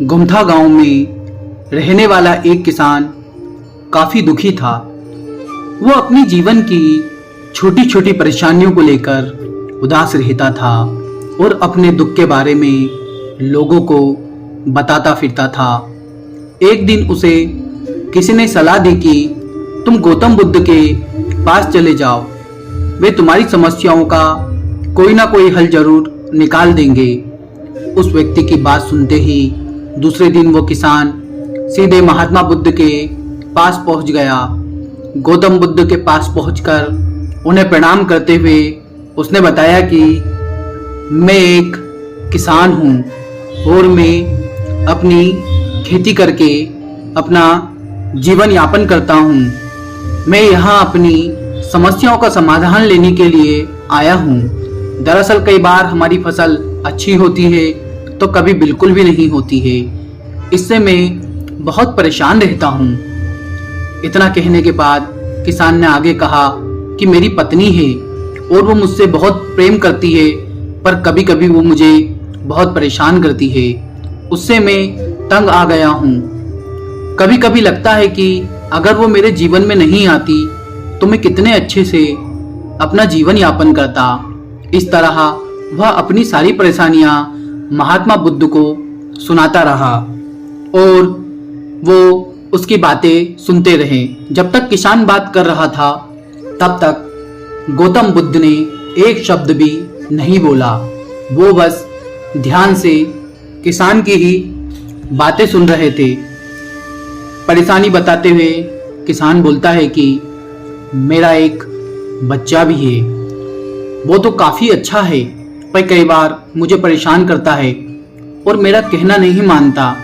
गुमथा गांव में रहने वाला एक किसान काफ़ी दुखी था। वो अपनी जीवन की छोटी छोटी परेशानियों को लेकर उदास रहता था और अपने दुख के बारे में लोगों को बताता फिरता था। एक दिन उसे किसी ने सलाह दी कि तुम गौतम बुद्ध के पास चले जाओ, वे तुम्हारी समस्याओं का कोई ना कोई हल जरूर निकाल देंगे। उस व्यक्ति की बात सुनते ही दूसरे दिन वो किसान सीधे महात्मा बुद्ध के पास पहुंच गया। गौतम बुद्ध के पास पहुंचकर उन्हें प्रणाम करते हुए उसने बताया कि मैं एक किसान हूं और मैं अपनी खेती करके अपना जीवन यापन करता हूं। मैं यहाँ अपनी समस्याओं का समाधान लेने के लिए आया हूं। दरअसल कई बार हमारी फसल अच्छी होती है तो कभी बिल्कुल भी नहीं होती है। इससे मैं बहुत परेशान रहता हूँ। इतना कहने के बाद किसान ने आगे कहा कि मेरी पत्नी है और वो मुझसे बहुत प्रेम करती है, पर कभी कभी वो मुझे बहुत परेशान करती है। उससे मैं तंग आ गया हूँ। कभी कभी लगता है कि अगर वो मेरे जीवन में नहीं आती तो मैं कितने अच्छे से अपना जीवन यापन करता। इस तरह वह अपनी सारी परेशानियां महात्मा बुद्ध को सुनाता रहा और वो उसकी बातें सुनते रहे। जब तक किसान बात कर रहा था तब तक गौतम बुद्ध ने एक शब्द भी नहीं बोला। वो बस ध्यान से किसान की ही बातें सुन रहे थे। परेशानी बताते हुए किसान बोलता है कि मेरा एक बच्चा भी है, वो तो काफ़ी अच्छा है, पर कई बार मुझे परेशान करता है और मेरा कहना नहीं मानता।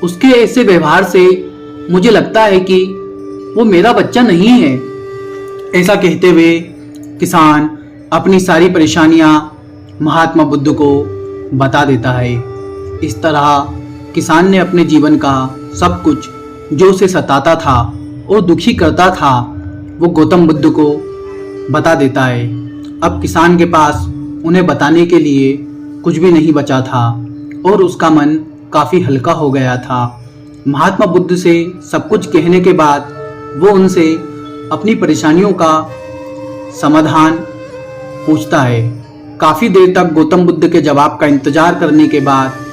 उसके ऐसे व्यवहार से मुझे लगता है कि वो मेरा बच्चा नहीं है। ऐसा कहते हुए किसान अपनी सारी परेशानियां महात्मा बुद्ध को बता देता है। इस तरह किसान ने अपने जीवन का सब कुछ जो उसे सताता था और दुखी करता था वो गौतम बुद्ध को बता देता है। अब किसान के पास उन्हें बताने के लिए कुछ भी नहीं बचा था और उसका मन काफ़ी हल्का हो गया था। महात्मा बुद्ध से सब कुछ कहने के बाद वो उनसे अपनी परेशानियों का समाधान पूछता है। काफ़ी देर तक गौतम बुद्ध के जवाब का इंतजार करने के बाद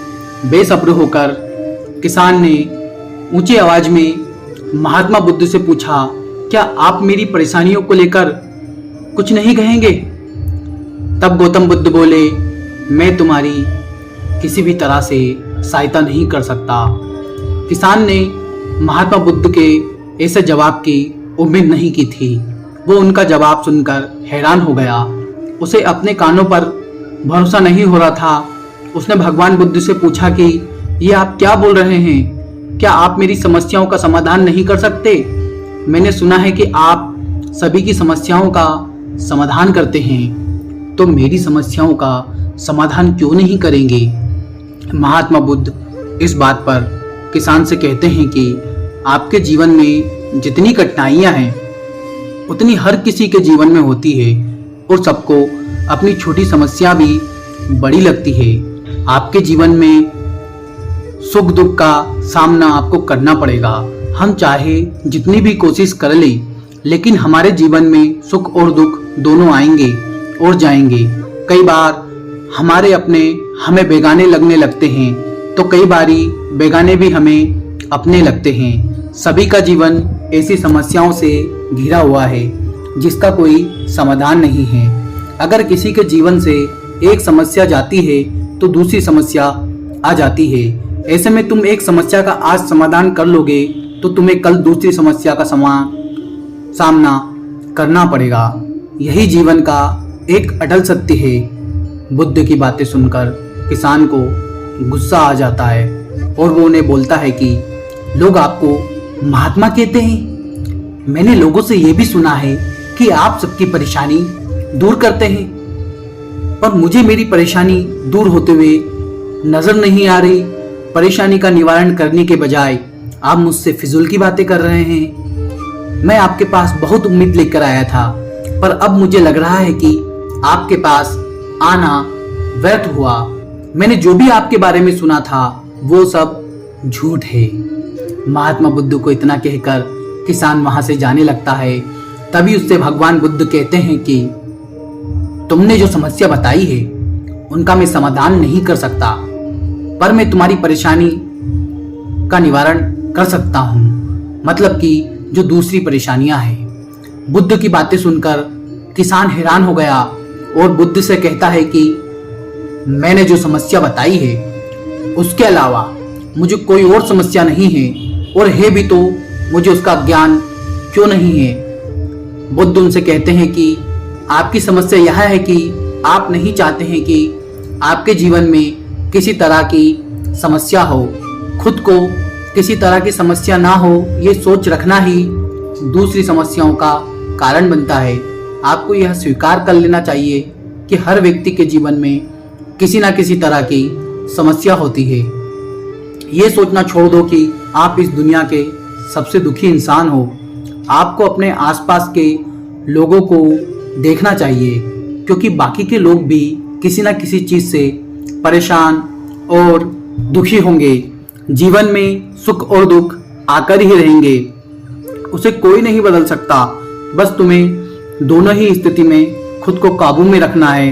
बेसब्र होकर किसान ने ऊंची आवाज में महात्मा बुद्ध से पूछा, क्या आप मेरी परेशानियों को लेकर कुछ नहीं कहेंगे? तब गौतम बुद्ध बोले, मैं तुम्हारी किसी भी तरह से सहायता नहीं कर सकता। किसान ने महात्मा बुद्ध के ऐसे जवाब की उम्मीद नहीं की थी। वो उनका जवाब सुनकर हैरान हो गया। उसे अपने कानों पर भरोसा नहीं हो रहा था। उसने भगवान बुद्ध से पूछा कि ये आप क्या बोल रहे हैं? क्या आप मेरी समस्याओं का समाधान नहीं कर सकते? मैंने सुना है कि आप सभी की समस्याओं का समाधान करते हैं, तो मेरी समस्याओं का समाधान क्यों नहीं करेंगे? महात्मा बुद्ध इस बात पर किसान से कहते हैं कि आपके जीवन में जितनी कठिनाइयां हैं उतनी हर किसी के जीवन में होती है और सबको अपनी छोटी समस्या भी बड़ी लगती है। आपके जीवन में सुख दुख का सामना आपको करना पड़ेगा। हम चाहे जितनी भी कोशिश कर लें, लेकिन हमारे जीवन में सुख और दुख दोनों आएंगे और जाएंगे। कई बार हमारे अपने हमें बेगाने लगने लगते हैं तो कई बारी बेगाने भी हमें अपने लगते हैं। सभी का जीवन ऐसी समस्याओं से घिरा हुआ है जिसका कोई समाधान नहीं है। अगर किसी के जीवन से एक समस्या जाती है तो दूसरी समस्या आ जाती है। ऐसे में तुम एक समस्या का आज समाधान कर लोगे तो तुम्हें कल दूसरी समस्या का सामना करना पड़ेगा। यही जीवन का एक अटल सत्य है। बुद्ध की बातें सुनकर किसान को गुस्सा आ जाता है और वो उन्हें बोलता है कि लोग आपको महात्मा कहते हैं। मैंने लोगों से ये भी सुना है कि आप सबकी परेशानी दूर करते हैं, पर मुझे मेरी परेशानी दूर होते हुए नजर नहीं आ रही। परेशानी का निवारण करने के बजाय आप मुझसे फिजूल की बातें कर रहे हैं। मैं आपके पास बहुत उम्मीद लेकर आया था, पर अब मुझे लग रहा है कि आपके पास आना व्यर्थ हुआ। मैंने जो भी आपके बारे में सुना था वो सब झूठ है। महात्मा बुद्ध को इतना कहकर किसान वहां से जाने लगता है। तभी उससे भगवान बुद्ध कहते हैं कि तुमने जो समस्या बताई है उनका मैं समाधान नहीं कर सकता, पर मैं तुम्हारी परेशानी का निवारण कर सकता हूँ, मतलब कि जो दूसरी परेशानियां हैं। बुद्ध की बातें सुनकर किसान हैरान हो गया और बुद्ध से कहता है कि मैंने जो समस्या बताई है उसके अलावा मुझे कोई और समस्या नहीं है, और है भी तो मुझे उसका ज्ञान क्यों नहीं है। बुद्ध उनसे कहते हैं कि आपकी समस्या यह है कि आप नहीं चाहते हैं कि आपके जीवन में किसी तरह की समस्या हो, खुद को किसी तरह की समस्या ना हो, ये सोच रखना ही दूसरी समस्याओं का कारण बनता है। आपको यह स्वीकार कर लेना चाहिए कि हर व्यक्ति के जीवन में किसी ना किसी तरह की समस्या होती है। ये सोचना छोड़ दो कि आप इस दुनिया के सबसे दुखी इंसान हो। आपको अपने आसपास के लोगों को देखना चाहिए, क्योंकि बाकी के लोग भी किसी न किसी चीज से परेशान और दुखी होंगे। जीवन में सुख और दुख आकर ही रहेंगे, उसे कोई नहीं बदल सकता। बस तुम्हें दोनों ही स्थिति में खुद को काबू में रखना है।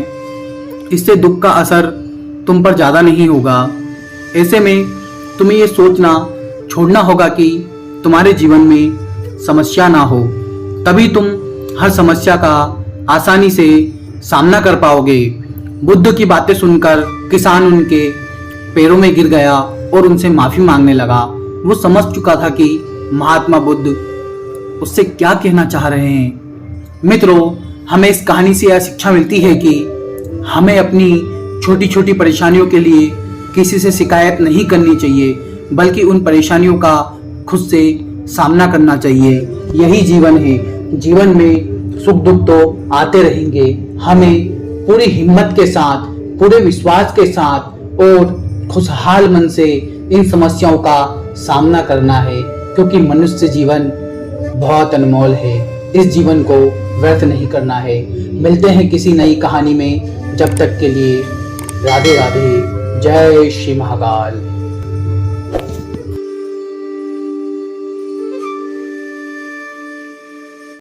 इससे दुख का असर तुम पर ज़्यादा नहीं होगा। ऐसे में तुम्हें ये सोचना छोड़ना होगा कि तुम्हारे जीवन में समस्या ना हो, तभी तुम हर समस्या का आसानी से सामना कर पाओगे। बुद्ध की बातें सुनकर किसान उनके पैरों में गिर गया और उनसे माफी मांगने लगा। वो समझ चुका था कि महात्मा बुद्ध उससे क्या कहना चाह रहे हैं। मित्रों, हमें इस कहानी से यह शिक्षा मिलती है कि हमें अपनी छोटी छोटी परेशानियों के लिए किसी से शिकायत नहीं करनी चाहिए, बल्कि उन परेशानियों का खुद से सामना करना चाहिए। यही जीवन है। जीवन में सुख दुख तो आते रहेंगे। हमें पूरी हिम्मत के साथ, पूरे विश्वास के साथ और खुशहाल मन से इन समस्याओं का सामना करना है, क्योंकि मनुष्य जीवन बहुत अनमोल है। इस जीवन को व्यर्थ नहीं करना है। मिलते हैं किसी नई कहानी में। जब तक के लिए राधे राधे। जय श्री महाकाल।